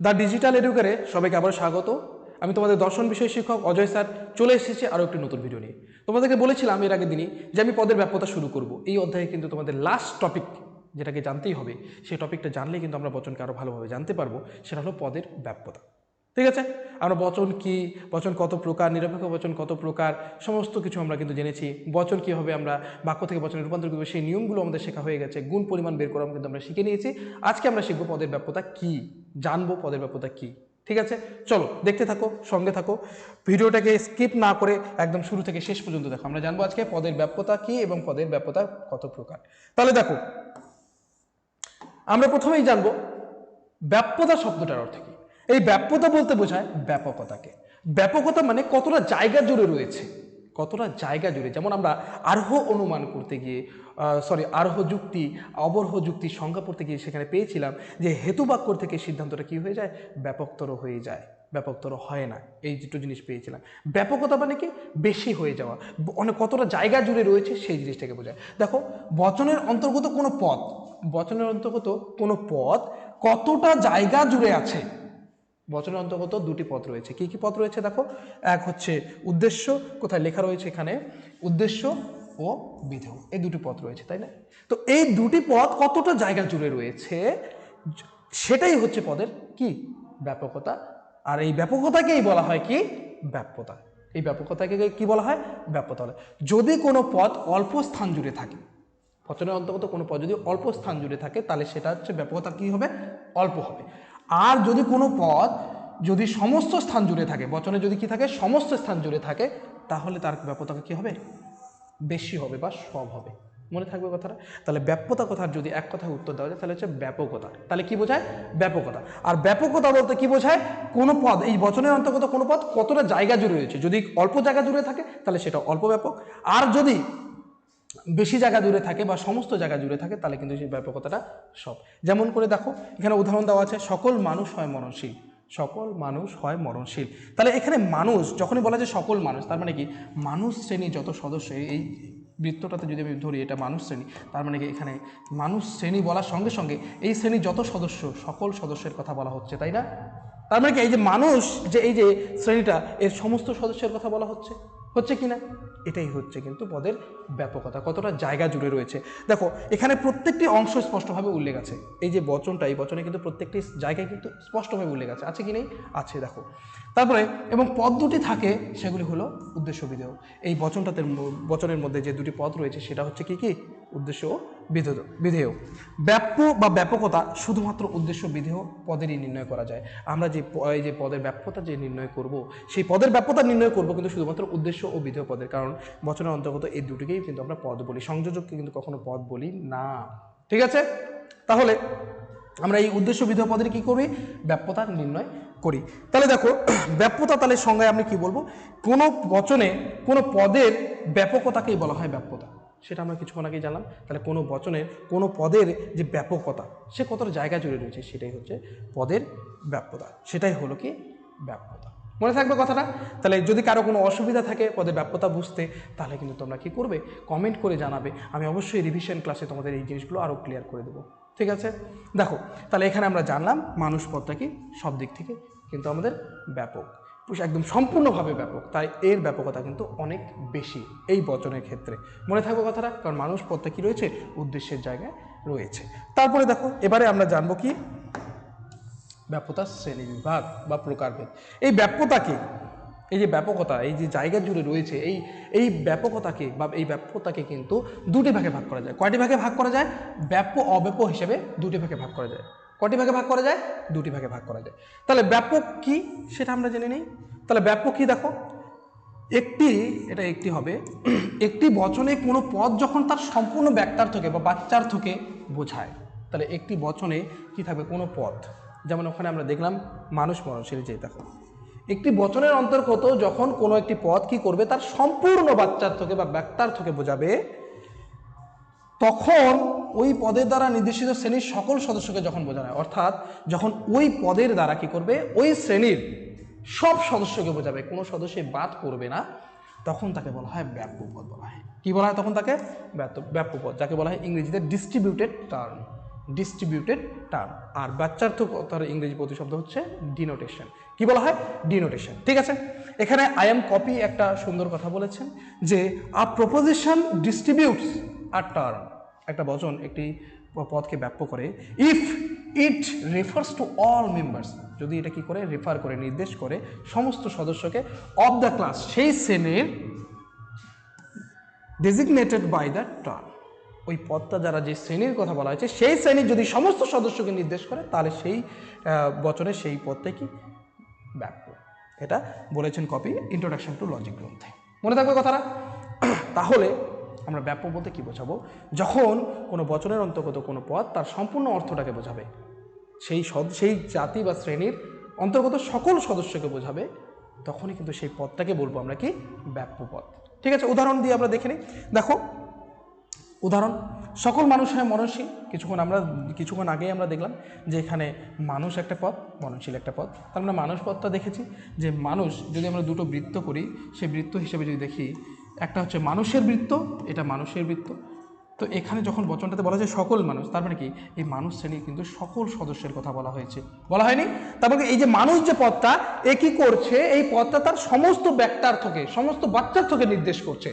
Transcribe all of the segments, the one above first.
The digital এডুকেরে সবাইকে আবার স্বাগত। আমি তোমাদের দর্শন বিষয় শিক্ষক অজয় স্যার চলে এসেছি আরও একটি নতুন ভিডিও নিয়ে। তোমাদেরকে বলেছিলাম এর আগের দিনই যে আমি পদের ব্যাপ্যতা শুরু করব। এই অধ্যায়ে কিন্তু তোমাদের লাস্ট টপিক যেটাকে জানতেই হবে, সেই টপিকটা জানলে কিন্তু আমরা বচনকে আরও ভালোভাবে জানতে পারবো, সেটা হলো পদের ব্যাপ্যতা। ঠিক আছে, আমরা বচন কি, বচন কত প্রকার, নিরপেক্ষ বচন কত প্রকার, সমস্ত কিছু আমরা কিন্তু জেনেছি। বচন কীভাবে আমরা বাক্য থেকে বচনে রূপান্তর করবো সেই নিয়মগুলো আমাদের শেখা হয়ে গেছে। গুণ পরিমাণ বের করা কিন্তু আমরা শিখে নিয়েছি। আজকে আমরা শিখবো পদের ব্যাপ্যতা কি, জানবো পদের ব্যাপ্যতা কি। ঠিক আছে, চলো দেখতে থাকো, সঙ্গে থাকো, ভিডিওটাকে স্কিপ না করে একদম শুরু থেকে শেষ পর্যন্ত দেখো। আমরা জানবো আজকে পদের ব্যাপ্যতা কি এবং পদের ব্যাপ্যতা কত প্রকার। তাহলে দেখো, আমরা প্রথমেই জানবো ব্যাপ্যতা শব্দটার অর্থ কি। এই ব্যাপ্যতা বলতে বোঝায় ব্যাপকতাকে। ব্যাপকতা মানে কতটা জায়গা জুড়ে রয়েছে, কতটা জায়গা জুড়ে। যেমন আমরা আরোহ অনুমান করতে গিয়ে আরোহ যুক্তি, অবরোহ যুক্তির সংজ্ঞা পড়তে গিয়ে সেখানে পেয়েছিলাম যে হেতুবাক্য থেকে সিদ্ধান্তটা কি হয়ে যায়, ব্যাপকতর হয়ে যায়, ব্যাপকতর হয় না। এই দুটো জিনিস পেয়েছিলাম। ব্যাপকতা মানে কি, বেশি হয়ে যাওয়া, অনেক কতটা জায়গা জুড়ে রয়েছে সেই জিনিসটাকে বোঝায়। দেখো, বচনের অন্তর্গত কোনো পদ, বচনের অন্তর্গত কোনো পদ কতটা জায়গা জুড়ে আছে। বচনের অন্তর্গত দুটি পদ রয়েছে। কি কি পদ রয়েছে দেখো, এক হচ্ছে উদ্দেশ্য, কোথায় লেখা রয়েছে এখানে, উদ্দেশ্য ও বিধেয়, এই দুটি পদ রয়েছে, তাই না? তো এই দুটি পদ কতটা জায়গা জুড়ে রয়েছে সেটাই হচ্ছে পদের কি, ব্যাপকতা। আর এই ব্যাপকতাকেই বলা হয় কি, ব্যাপ্যতা। এই ব্যাপকতাকে কি বলা হয়, ব্যাপ্যতা বলে। যদি কোনো পদ অল্প স্থান জুড়ে থাকে, বচনের অন্তর্গত কোনো পদ যদি অল্প স্থান জুড়ে থাকে তাহলে সেটা হচ্ছে ব্যাপকতা কি হবে, অল্প হবে। আর যদি কোনো পদ যদি সমস্ত স্থান জুড়ে থাকে, বচনে যদি কি থাকে, সমস্ত স্থান জুড়ে থাকে, তাহলে তার ব্যাপকতা কি হবে, বেশি হবে বা সব হবে। মনে থাকবে কথাটা। তাহলে ব্যাপ্যতা কথার যদি এক কথায় উত্তর দেওয়া যায় তাহলে হচ্ছে ব্যাপকতা। তাহলে কি বোঝায়, ব্যাপকতা। আর ব্যাপকতা বলতে কি বোঝায়, কোনো পদ, এই বচনের অন্তর্গত কোনো পদ কতটা জায়গা জুড়ে রয়েছে। যদি অল্প জায়গা জুড়ে থাকে তাহলে সেটা অল্প ব্যাপক, আর যদি বেশি জায়গা জুড়ে থাকে বা সমস্ত জায়গা জুড়ে থাকে তাহলে কিন্তু সেই ব্যাপকতাটা সব। যেমন করে দেখো, এখানে উদাহরণ দেওয়া আছে, সকল মানুষ হয় মরণশীল, সকল মানুষ হয় মরণশীল। তাহলে এখানে মানুষ যখনই বলা যায় সকল মানুষ, তার মানে কি, মানুষ শ্রেণী যত সদস্য, এই বৃত্তটাতে যদি আমি ধরি এটা মানুষ শ্রেণী, তার মানে কি এখানে মানুষ শ্রেণী বলার সঙ্গে সঙ্গে এই শ্রেণীর যত সদস্য, সকল সদস্যের কথা বলা হচ্ছে, তাই না? তার মানে কি, এই যে মানুষ, যে এই যে শ্রেণীটা, এর সমস্ত সদস্যের কথা বলা হচ্ছে, হচ্ছে কি না? এটাই হচ্ছে কিন্তু পদের ব্যাপকতা, কতটা জায়গা জুড়ে রয়েছে। দেখো, এখানে প্রত্যেকটি অংশ স্পষ্টভাবে উল্লেখ আছে। এই যে বচনটা, এই বচনে কিন্তু প্রত্যেকটি জায়গায় কিন্তু স্পষ্টভাবে উল্লেখ আছে। আছে কি নেই, আছে। দেখো, তারপরে এবং পদ দুটি থাকে, সেগুলি হলো উদ্দেশ্য বিধেয়। এই বচনটাতে, বচনের মধ্যে যে দুটি পদ রয়েছে সেটা হচ্ছে কি কি, উদ্দেশ্য ও বিধেয়। ব্যাপ্য বা ব্যাপকতা শুধুমাত্র উদ্দেশ্য বিধেয় পদেরই নির্ণয় করা যায়। আমরা যে এই যে পদের ব্যাপ্যতা যে নির্ণয় করব, সেই পদের ব্যাপ্যতা নির্ণয় করব কিন্তু শুধুমাত্র উদ্দেশ্য ও বিধেয় পদের, কারণ বচনের অন্তর্গত এই দুটিকেই কিন্তু আমরা পদ বলি, সংযোজককে কিন্তু কখনো পদ বলি না। ঠিক আছে, তাহলে আমরা এই উদ্দেশ্য বিধেয় পদের কি করি, ব্যাপ্যতা নির্ণয় করি। তাহলে দেখো, ব্যাপ্যতা তাহলে সংজ্ঞায় আমি কি বলবো, কোনো বচনে কোনো পদের ব্যাপকতাকেই বলা হয় ব্যাপ্যতা। সেটা আমরা কিছুক্ষণ আগেই জানলাম। তাহলে কোনো বচনের কোনো পদের যে ব্যাপকতা, সে কতটা জায়গা জুড়ে রয়েছে, সেটাই হচ্ছে পদের ব্যাপ্যতা, সেটাই হলো কি, ব্যাপ্যতা। মনে থাকবে কথাটা। তাহলে যদি কারো কোনো অসুবিধা থাকে পদের ব্যাপ্যতা বুঝতে, তাহলে কিন্তু তোমরা কি করবে, কমেন্ট করে জানাবে। আমি অবশ্যই রিভিশন ক্লাসে তোমাদের এই জিনিসগুলো আরও ক্লিয়ার করে দেবো। ঠিক আছে, দেখো, তাহলে এখানে আমরা জানলাম মানুষ পদটা কি সব দিক থেকে কিন্তু আমাদের ব্যাপক, একদম সম্পূর্ণভাবে ব্যাপক। তাই এর ব্যাপকতা কিন্তু অনেক বেশি এই বচনের ক্ষেত্রে। মনে থাকবে কথাটা, কারণ মানুষ পদটা কি রয়েছে, উদ্দেশ্যের জায়গায় রয়েছে। তারপরে দেখো, এবারে আমরা জানবো কি, ব্যাপ্যতার শ্রেণী বিভাগ বা প্রকারভেদ। এই ব্যাপ্যতাকে, এই যে ব্যাপকতা, এই যে জায়গা জুড়ে রয়েছে, এই ব্যাপকতাকে বা এই ব্যাপ্যতাকে কিন্তু দুটি ভাগে ভাগ করা যায়। কয়টি ভাগে ভাগ করা যায়, ব্যাপ্য অব্যাপ্য হিসেবে দুটি ভাগে ভাগ করা যায়। কয়টি ভাগে ভাগ করা যায়, দুটি ভাগে ভাগ করা যায়। তাহলে ব্যাপক কি সেটা আমরা জেনে নিই। তাহলে ব্যাপক কি, দেখো, এটা একটি হবে, একটি বচনে কোনো পদ যখন তার সম্পূর্ণ ব্যক্তার্থকে বা বাচ্যার্থকে বোঝায়। তাহলে একটি বচনে কি থাকবে, কোনো পদ, যেমন ওখানে আমরা দেখলাম মানুষ মরণশীল, যে দেখো, একটি বচনের অন্তর্গত যখন কোনো একটি পদ কি করবে, তার সম্পূর্ণ বাচ্যার্থকে বা ব্যক্তার্থকে বোঝাবে, তখন ওই পদের দ্বারা নির্দেশিত শ্রেণীর সকল সদস্যকে যখন বোঝানো হয়, অর্থাৎ যখন ওই পদের দ্বারা কি করবে, ওই শ্রেণীর সব সদস্যকে বোঝাবে, কোনো সদস্য বাদ করবে না, তখন তাকে বলা হয় ব্যাপ্য পদ বলা হয়। কি বলা হয় তখন তাকে, ব্যাপ্য পদ, যাকে বলা হয় ইংরেজিতে ডিস্ট্রিবিউটেড টার্ম। Distributed term. আর বাচ্চার্থকতার ইংরেজি প্রতিশব্দ হচ্ছে ডিনোটেশন। কি বলা হয়? ডিনোটেশন। ঠিক আছে, এখানে আই এম কপি একটা সুন্দর কথা বলেছেন যে আ প্রপোজিশন ডিস্ট্রিবিউটস আ টার্ম, একটা বচন একটি পদকে ব্যাপ্য করে if it refers to all members, যদি এটা কি করে রেফার করে নির্দেশ করে সমস্ত সদস্যকে অফ দ্য ক্লাস, সেই শ্রেণীর ডেজিগনেটেড বাই দ্য টার্ম, ওই পদটা যারা যে শ্রেণীর কথা বলা হয়েছে সেই শ্রেণীর যদি সমস্ত সদস্যকে নির্দেশ করে তাহলে সেই বচনের সেই পদটা কি ব্যাপ্য। এটা বলেছেন কপি ইন্ট্রোডাকশন টু লজিক গ্রন্থে, মনে থাকবে কথাটা। তাহলে আমরা ব্যাপ্য বলতে কি বোঝাবো? যখন কোনো বচনের অন্তর্গত কোনো পদ তার সম্পূর্ণ অর্থটাকে বোঝাবে, সেই জাতি বা শ্রেণীর অন্তর্গত সকল সদস্যকে বোঝাবে, তখনই কিন্তু সেই পদটাকে বলবো আমরা কি ব্যাপ্য পদ। ঠিক আছে, উদাহরণ দিয়ে আমরা দেখে নিই। দেখো উদাহরণ, সকল মানুষ হয় মননশীল। কিছুক্ষণ আগেই আমরা দেখলাম যে এখানে মানুষ একটা পদ, মননশীল একটা পদ। তার আমরা মানুষ পদটা দেখেছি যে মানুষ, যদি আমরা দুটো বৃত্ত করি, সেই বৃত্ত হিসেবে যদি দেখি, একটা হচ্ছে মানুষের বৃত্ত, এটা মানুষের বৃত্ত। তো এখানে যখন বচনটাতে বলা যায় সকল মানুষ, তার মানে কি এই মানুষ শ্রেণীর কিন্তু সকল সদস্যের কথা বলা হয়েছে, বলা হয়নি? তারপরে এই যে মানুষ যে পদটা, এ কি করছে? এই পদটা তার সমস্ত ব্যক্তার্থকে, সমস্ত বাচ্চার্থকে নির্দেশ করছে।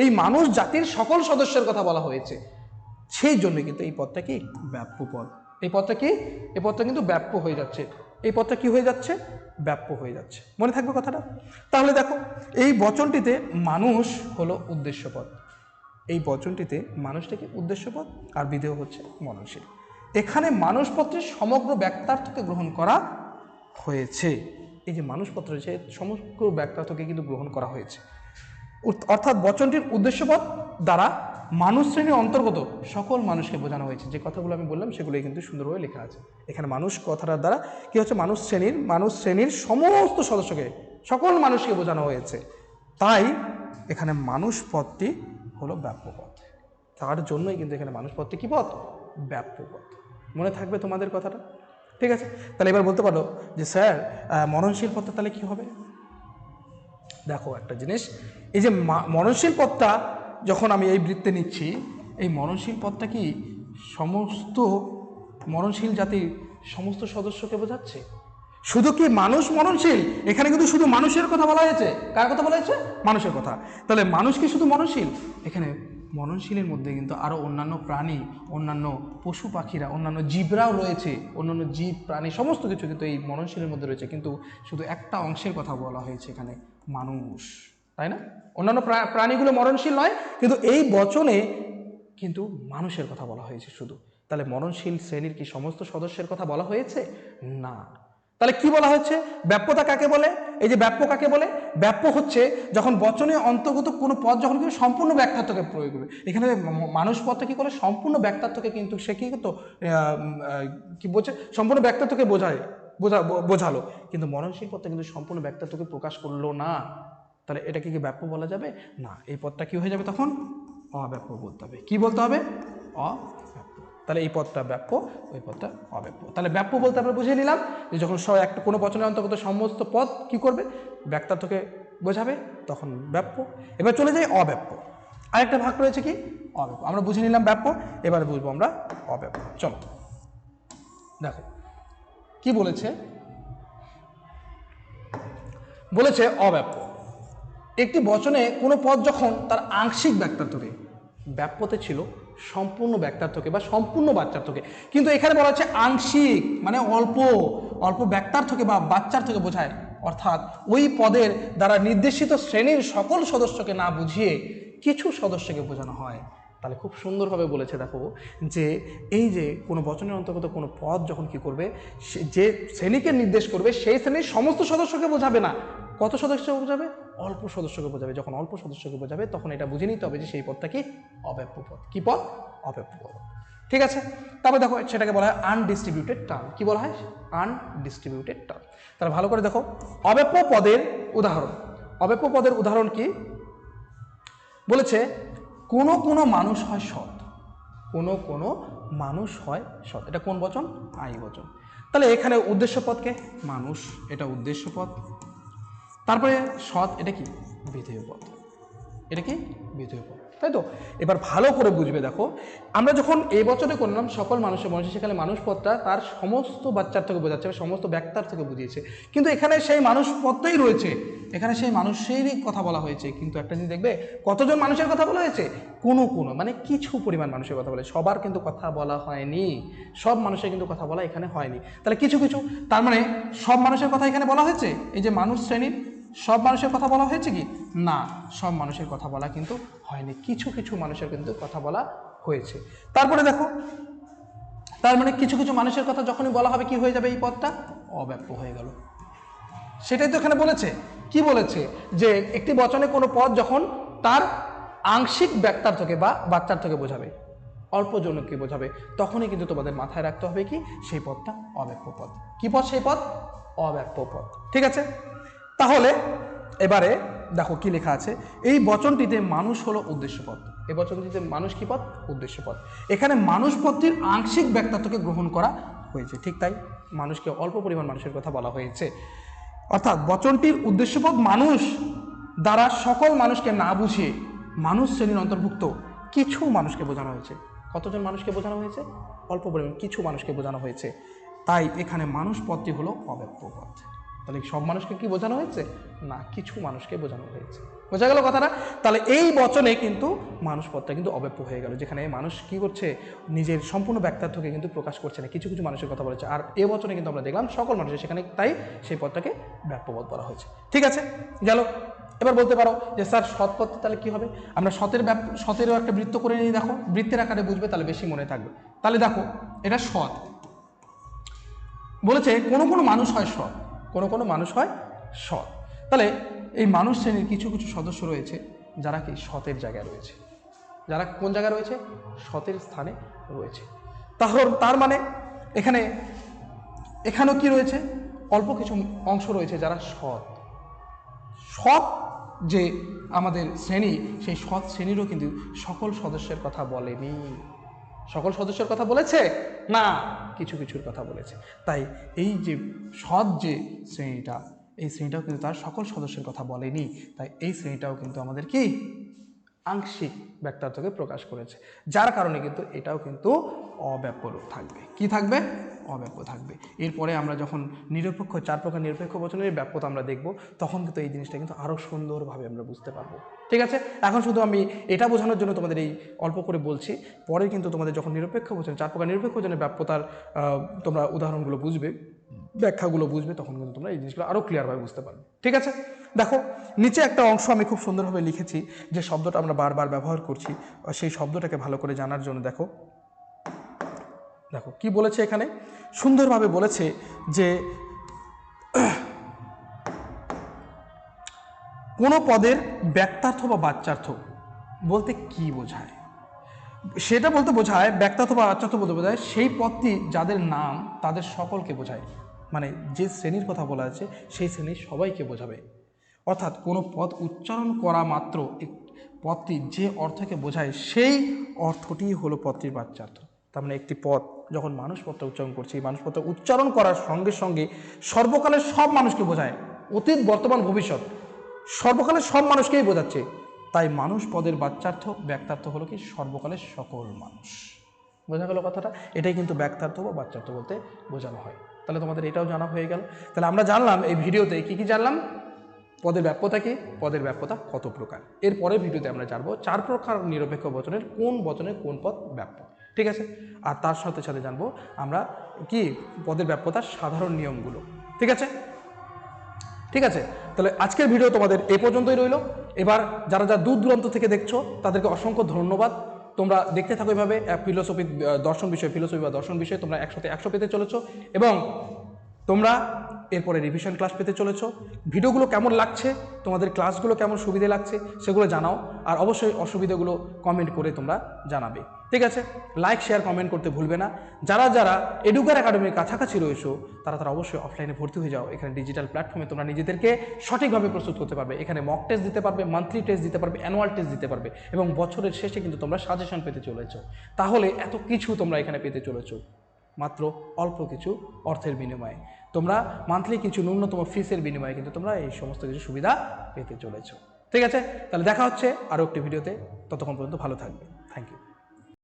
এই মানুষ জাতির সকল সদস্যের কথা বলা হয়েছে, সেই জন্য কিন্তু এই পদটা কি ব্যাপ্য পদ। এই পদটা কি? এই পদটা কিন্তু ব্যাপ্য হয়ে যাচ্ছে। এই পদটা কি হয়ে যাচ্ছে? ব্যাপ্য হয়ে যাচ্ছে। মনে থাকবে কথাটা? তাহলে দেখো, এই বচনটিতে মানুষ হলো উদ্দেশ্য পদ, এই বচনটিতে মানুষটা কি উদ্দেশ্য পদ, আর বিধেয় হচ্ছে মননশীল। এখানে মানুষ পত্রের সমগ্র ব্যক্তার্থকে গ্রহণ করা হয়েছে। এই যে মানুষ পত্র রয়েছে, সমগ্র ব্যক্তার্থকে কিন্তু গ্রহণ করা হয়েছে। অর্থাৎ বচনটির উদ্দেশ্যপদ দ্বারা মানুষ শ্রেণীর অন্তর্গত সকল মানুষকে বোঝানো হয়েছে। যে কথাগুলো আমি বললাম সেগুলোই কিন্তু সুন্দরভাবে লেখা আছে এখানে। মানুষ কথাটার দ্বারা কি হচ্ছে? মানুষ শ্রেণীর সমস্ত সদস্যকে, সকল মানুষকে বোঝানো হয়েছে। তাই এখানে মানুষ পদটি হলো ব্যাপ্য পদ। তার জন্যই কিন্তু এখানে মানুষ পদটি কি পদ? ব্যাপ্য পদ। মনে থাকবে তোমাদের কথাটা? ঠিক আছে, তাহলে এবার বলতে পারো যে স্যার মননশীল পদটা তাহলে কি হবে? দেখো একটা জিনিস, এই যে মননশীল পদটা যখন আমি এই বৃত্তে নিচ্ছি, এই মননশীল পদটা কি সমস্ত মননশীল জাতির সমস্ত সদস্যকে বোঝাচ্ছে? শুধু কি মানুষ মননশীল? এখানে কিন্তু শুধু মানুষের কথা বলা হয়েছে। কার কথা বলা হয়েছে? মানুষের কথা। তাহলে মানুষ কি শুধু মননশীল? এখানে মননশীলের মধ্যে কিন্তু আরও অন্যান্য প্রাণী, অন্যান্য পশু পাখিরা, অন্যান্য জীবরাও রয়েছে। অন্যান্য জীব প্রাণী সমস্ত কিছু কিন্তু এই মননশীলের মধ্যে রয়েছে, কিন্তু শুধু একটা অংশের কথা বলা হয়েছে এখানে, মানুষ, তাই না? অন্যান্য প্রাণীগুলো মরণশীল নয়, কিন্তু এই বচনে কিন্তু মানুষের কথা বলা হয়েছে শুধু। তাহলে মরণশীল শ্রেণীর কি সমস্ত সদস্যের কথা বলা হয়েছে? না। তাহলে কি বলা হচ্ছে? ব্যাপ্যতা কাকে বলে? এই যে ব্যাপ্য কাকে বলে? ব্যাপ্য হচ্ছে যখন বচনে অন্তর্গত কোনো পদ যখন কিন্তু সম্পূর্ণ ব্যক্তার্থকে প্রয়োগ করবে। এখানে মানুষ পদটা কি করে? সম্পূর্ণ ব্যক্তার্থকে কিন্তু সে কি করতো, কি বলছে, সম্পূর্ণ ব্যক্তার্থকে বোঝালো, কিন্তু মরণশীল পদটা কিন্তু সম্পূর্ণ ব্যক্তার্থকে প্রকাশ করলো না। তাহলে এটাকে কি ব্যাপ্য বলা যাবে? না। এই পদটা কি হয়ে যাবে তখন? অব্যাপ্য বলতে হবে। কি বলতে হবে? অব্যাপ্য। তাহলে এই পদটা ব্যাপ্য, ওই পদটা অব্যাপ্য। তাহলে ব্যাপ্য বলতে আমরা বুঝিয়ে নিলাম যে যখন একটা কোনো বচনের অন্তর্গত সমস্ত পদ কি করবে? ব্যক্তার্থকে বোঝাবে, তখন ব্যাপ্য। এবার চলে যাই অব্যাপ্য। আরেকটা ভাগ রয়েছে কি? অব্যাপ্য। আমরা বুঝে নিলাম ব্যাপ্য, এবারে বুঝবো আমরা অব্যাপ্য। চলো দেখো কি বলেছে। বলেছে অব্যাপ্য একটি বচনে কোনো পদ যখন তার আংশিক ব্যক্তার্থকে, ব্যাপ্যতে ছিল সম্পূর্ণ ব্যক্তার্থকে বা সম্পূর্ণ বাচ্চার্থকে, কিন্তু এখানে বলা হচ্ছে আংশিক, মানে অল্প অল্প ব্যক্তার্থকে বা বাচ্চার্থকে বোঝায়। অর্থাৎ ওই পদের দ্বারা নির্দেশিত শ্রেণীর সকল সদস্যকে না বুঝিয়ে কিছু সদস্যকে বোঝানো হয়। তাহলে খুব সুন্দরভাবে বলেছে দেখো, যে এই যে কোনো বচনের অন্তর্গত কোনো পদ যখন কি করবে, যে শ্রেণীকে নির্দেশ করবে সেই শ্রেণীর সমস্ত সদস্যকে বোঝাবে না। কত সদস্যকে বোঝাবে? অল্প সদস্যকে বোঝাবে। যখন অল্প সদস্যকে বোঝাবে তখন এটা বুঝে নিতে হবে যে সেই পদটা কি? অব্যাপ্য পদ। কি পদ? অব্যাপ্য পদ। ঠিক আছে, তারপর দেখো সেটাকে বলা হয় আনডিস্ট্রিবিউটেড টার্ম। কি বলা হয়? Undistributed term. তাহলে ভালো করে দেখো, অব্যাপ্য পদের উদাহরণ। অব্যাপ্য পদের উদাহরণ কি বলেছে? কোনো কোনো মানুষ হয় সৎ, কোনো কোনো মানুষ হয় সৎ। এটা কোন বচন? আই বচন। তাহলে এখানে উদ্দেশ্য পদকে মানুষ, এটা উদ্দেশ্য পদ। তারপরে সৎ, এটা কি? বিধেয় পদ। এটা কি? বিধেয় পদ। তাই তো? এবার ভালো করে বুঝবে, দেখো আমরা যখন এই বছরে করলাম সকল মানুষের মানুষ, সেখানে মানুষ পদটা তার সমস্ত বাচ্চার থেকে বোঝাচ্ছে, সমস্ত ব্যক্তার থেকে বুঝিয়েছে, কিন্তু এখানে সেই মানুষ পদটাই রয়েছে, এখানে সেই মানুষেরই কথা বলা হয়েছে। কিন্তু একটা জিনিস দেখবে, কতজন মানুষের কথা বলা হয়েছে? কোনো মানে কিছু পরিমাণ মানুষের কথা বলে, সবার কিন্তু কথা বলা হয়নি, সব মানুষের কিন্তু কথা বলা এখানে হয়নি। তাহলে কিছু কিছু, তার মানে সব মানুষের কথা এখানে বলা হয়েছে? এই যে মানুষ শ্রেণীর সব মানুষের কথা বলা হয়েছে কি? না, সব মানুষের কথা বলা কিন্তু হয়নি, কিছু কিছু মানুষের কিন্তু কথা বলা হয়েছে। তারপরে দেখো, তার মানে কিছু কিছু মানুষের কথা যখনই বলা হবে কি হয়ে যাবে? এই পদটা অব্যপ্ত হয়ে গেল। সেটাই তো এখানে বলেছে। কি বলেছে? যে একটি বচনে কোনো পদ যখন তার আংশিক ব্যক্তার্থকে বা বাচ্চার্থকে বোঝাবে, অল্প জনকে বোঝাবে, তখনই কিন্তু তোমাদের মাথায় রাখতে হবে কি? সেই পদটা অব্যপ্ত পদ। কি পদ সেই পদ? অব্যপ্ত পদ। ঠিক আছে? তাহলে এবারে দেখো কি লেখা আছে, এই বচনটিতে মানুষ হলো উদ্দেশ্য পদ। এই বচনটিতে মানুষ কি পদ? উদ্দেশ্য পদ। এখানে মানুষ পদটির আংশিক ব্যক্তার্থকে গ্রহণ করা হয়েছে। ঠিক তাই, মানুষকে অল্প পরিমাণ মানুষের কথা বলা হয়েছে। অর্থাৎ বচনটির উদ্দেশ্যপদ মানুষ দ্বারা সকল মানুষকে না বুঝিয়ে মানুষ শ্রেণীর অন্তর্ভুক্ত কিছু মানুষকে বোঝানো হয়েছে। কতজন মানুষকে বোঝানো হয়েছে? অল্প পরিমাণ কিছু মানুষকে বোঝানো হয়েছে। তাই এখানে মানুষ পদটি হলো অব্যপ্ত পদ। তাহলে সব মানুষকে কি বোঝানো হয়েছে? না, কিছু মানুষকে বোঝানো হয়েছে। বোঝা গেল কথাটা? তাহলে এই বচনে কিন্তু মানুষ পদটা কিন্তু অব্যপ্ত হয়ে গেল, যেখানে মানুষ কি করছে? নিজের সম্পূর্ণ ব্যক্তার্থকে কিন্তু প্রকাশ করছে না, কিছু কিছু মানুষের কথা বলেছে। আর এ বচনে কিন্তু আমরা দেখলাম সকল মানুষের, সেখানে তাই সেই পদটাকে ব্যাপ্যপদ বলা হয়েছে। ঠিক আছে, গেল। এবার বলতে পারো যে স্যার সৎ পদ তাহলে কি হবে? আমরা সতেরও একটা বৃত্ত করে নিয়ে দেখো, বৃত্তের আকারে বুঝবে, তাহলে বেশি মনে থাকবে। তাহলে দেখো, এটা সৎ বলেছে, কোনো কোনো মানুষ হয় সৎ, কোনো কোনো মানুষ হয় সৎ। তাহলে এই মানুষ শ্রেণীর কিছু কিছু সদস্য রয়েছে যারা কি সতের জায়গায় রয়েছে, যারা কোন জায়গায় রয়েছে? সতের স্থানে রয়েছে। তার মানে এখানেও কি রয়েছে? অল্প কিছু অংশ রয়েছে যারা সৎ। সৎ যে আমাদের শ্রেণী, সেই সৎ শ্রেণীরও কিন্তু সকল সদস্যের কথা বলেনি। সকল সদস্যের কথা বলেছে না, কিছু কিছুর কথা বলেছে। তাই এই যে সৎ যে শ্রেণীটা, এই শ্রেণীটাও কিন্তু তার সকল সদস্যের কথা বলেনি। তাই এই শ্রেণীটাও কিন্তু আমাদের কি? আংশিক ব্যক্তার্থকে প্রকাশ করেছে, যার কারণে কিন্তু এটাও কিন্তু অব্যপ্ত থাকবে। কি থাকবে? অব্যপ্ত থাকবে। এরপরে আমরা যখন নিরপেক্ষ, 4 প্রকার নিরপেক্ষ বচনের ব্যাপ্যতা আমরা দেখব, তখন কিন্তু এই জিনিসটা কিন্তু আরও সুন্দরভাবে আমরা বুঝতে পারবো। ঠিক আছে, এখন শুধু আমি এটা বোঝানোর জন্য তোমাদের এই অল্প করে বলছি। পরে কিন্তু তোমাদের যখন নিরপেক্ষ বচন, 4 প্রকার নিরপেক্ষ বচনের ব্যাপ্যতার তোমরা উদাহরণগুলো বুঝবে, ব্যাখ্যাগুলো বুঝবে, তখন কিন্তু তোমরা এই জিনিসগুলো আরও ক্লিয়ারভাবে বুঝতে পারবে। ঠিক আছে, দেখো নিচে একটা অংশ আমি খুব সুন্দরভাবে লিখেছি, যে শব্দটা আমরা বারবার ব্যবহার করছি, সেই শব্দটাকে ভালো করে জানার জন্য দেখো দেখো কি বলেছে এখানে। সুন্দরভাবে বলেছে যে কোনো পদের ব্যক্তার্থ বা বাচ্যার্থ বলতে কি বোঝায়? সেটা বলতে বোঝায়, ব্যক্তার্থ বা বাচ্যার্থ বলতে বোঝায় সেই পদটি যাদের নাম তাদের সকলকে বোঝায়। মানে যে শ্রেণীর কথা বলা আছে সেই শ্রেণীর সবাইকে বোঝাবে। অর্থাৎ কোনো পদ উচ্চারণ করা মাত্র পদটি যে অর্থকে বোঝায় সেই অর্থটিই হলো পদটির বাচ্যার্থ। তার মানে একটি পদ যখন মানুষ পদটা উচ্চারণ করছে, এই মানুষ পদটা উচ্চারণ করার সঙ্গে সঙ্গে সর্বকালের সব মানুষকে বোঝায়, অতীত বর্তমান ভবিষ্যৎ সর্বকালের সব মানুষকেই বোঝাচ্ছে। তাই মানুষ পদের বাচ্যার্থ, ব্যক্তার্থ হলো কি? সর্বকালের সকল মানুষ। বোঝা গেল কথাটা? এটাই কিন্তু ব্যক্তার্থ বা বাচ্যার্থ বলতে বোঝানো হয়। তাহলে তোমাদের এটাও জানা হয়ে গেল। তাহলে আমরা জানলাম এই ভিডিওতে কি কি জানলাম? পদের ব্যাপ্যতা কি, পদের ব্যাপ্যতা কত প্রকার। এর পরের ভিডিওতে আমরা জানবো 4 প্রকার নিরপেক্ষ বচনের কোন বচনে কোন পদ ব্যাপ্য। ঠিক আছে, আর তার সাথে সাথে জানবো আমরা কি পদের ব্যাপ্যতার সাধারণ নিয়মগুলো। ঠিক আছে, ঠিক আছে। তাহলে আজকের ভিডিও তোমাদের এ পর্যন্তই রইল। এবার যারা যারা দূর দূরান্ত থেকে দেখছো তাদেরকে অসংখ্য ধন্যবাদ। তোমরা দেখতে থাকো এভাবে ফিলোসফি দর্শন বিষয়, ফিলোসফি বা দর্শন বিষয়ে তোমরা 100 পেতে চলেছো, এবং তোমরা এরপরে রিভিশন ক্লাস পেতে চলেছো। ভিডিওগুলো কেমন লাগছে, তোমাদের ক্লাসগুলো কেমন সুবিধে লাগছে সেগুলো জানাও, আর অবশ্যই অসুবিধাগুলো কমেন্ট করে তোমরা জানাবে। ঠিক আছে, লাইক শেয়ার কমেন্ট করতে ভুলবে না। যারা যারা এডুকার একাডেমির কাছাকাছি রয়েছো তারা অবশ্যই অফলাইনে ভর্তি হয়ে যাও। এখানে ডিজিটাল প্ল্যাটফর্মে তোমরা নিজেদেরকে সঠিকভাবে প্রস্তুত করতে পারবে। এখানে মক টেস্ট দিতে পারবে, মান্থলি টেস্ট দিতে পারবে, অ্যানুয়াল টেস্ট দিতে পারবে, এবং বছরের শেষে কিন্তু তোমরা সাজেশন পেতে চলেছো। তাহলে এত কিছু তোমরা এখানে পেতে চলেছো মাত্র অল্প কিছু অর্থের বিনিময়ে। তোমরা মান্থলি কিছু ন্যূনতম ফিসের বিনিময়ে কিন্তু তোমরা এই সমস্ত কিছু সুবিধা পেতে চলেছো। ঠিক আছে, তাহলে দেখা হচ্ছে আরও একটি ভিডিওতে, ততক্ষণ পর্যন্ত ভালো থাকবে। Thank you.